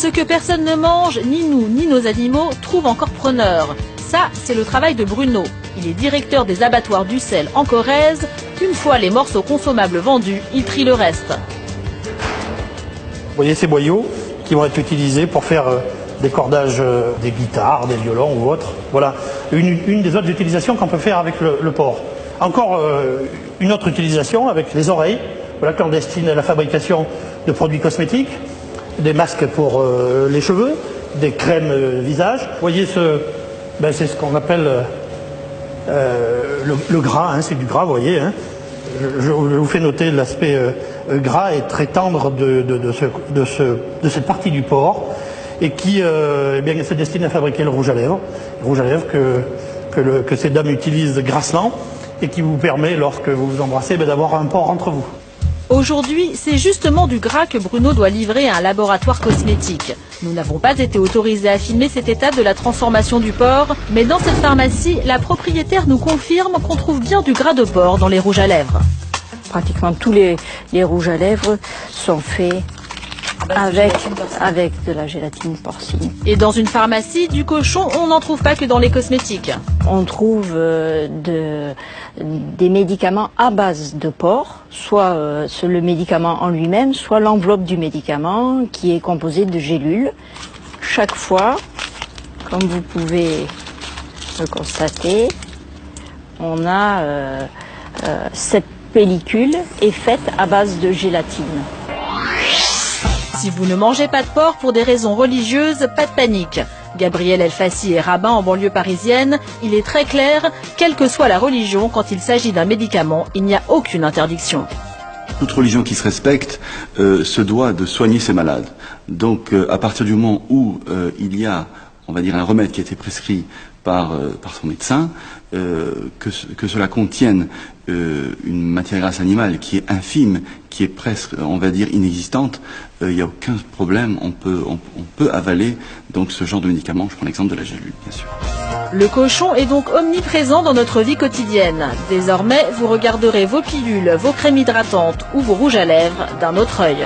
Ce que personne ne mange, ni nous, ni nos animaux, trouve encore preneur. Ça, c'est le travail de Bruno. Il est directeur des abattoirs d'Ussel en Corrèze. Une fois les morceaux consommables vendus, il trie le reste. Vous voyez ces boyaux qui vont être utilisés pour faire des cordages des guitares, des violons ou autres. Voilà une des autres utilisations qu'on peut faire avec le porc. Encore une autre utilisation avec les oreilles, voilà, clandestine à la fabrication de produits cosmétiques, des masques pour les cheveux, des crèmes visage. Vous voyez, c'est ce qu'on appelle le gras, hein, c'est du gras, vous voyez. Hein. Je vous fais noter l'aspect gras et très tendre de cette partie du porc et qui se destine à fabriquer le rouge à lèvres que ces dames utilisent grassement et qui vous permet, lorsque vous vous embrassez, d'avoir un porc entre vous. Aujourd'hui, c'est justement du gras que Bruno doit livrer à un laboratoire cosmétique. Nous n'avons pas été autorisés à filmer cette étape de la transformation du porc, mais dans cette pharmacie, la propriétaire nous confirme qu'on trouve bien du gras de porc dans les rouges à lèvres. Pratiquement tous les rouges à lèvres sont faits avec de la gélatine porcine. Et dans une pharmacie, du cochon, on n'en trouve pas que dans les cosmétiques. On trouve des médicaments à base de porc, soit le médicament en lui-même, soit l'enveloppe du médicament qui est composée de gélules. Chaque fois, comme vous pouvez le constater, on a cette pellicule est faite à base de gélatine. Si vous ne mangez pas de porc pour des raisons religieuses, pas de panique. Gabriel Elfassi est rabbin en banlieue parisienne. Il est très clair, quelle que soit la religion, quand il s'agit d'un médicament, il n'y a aucune interdiction. Toute religion qui se respecte se doit de soigner ses malades. Donc à partir du moment où il y a, on va dire, un remède qui a été prescrit par son médecin, que cela contienne une matière grasse animale qui est infime, qui est presque, on va dire, inexistante, il n'y a aucun problème, on peut avaler donc ce genre de médicament. Je prends l'exemple de la gélule, bien sûr. Le cochon est donc omniprésent dans notre vie quotidienne. Désormais, vous regarderez vos pilules, vos crèmes hydratantes ou vos rouges à lèvres d'un autre œil.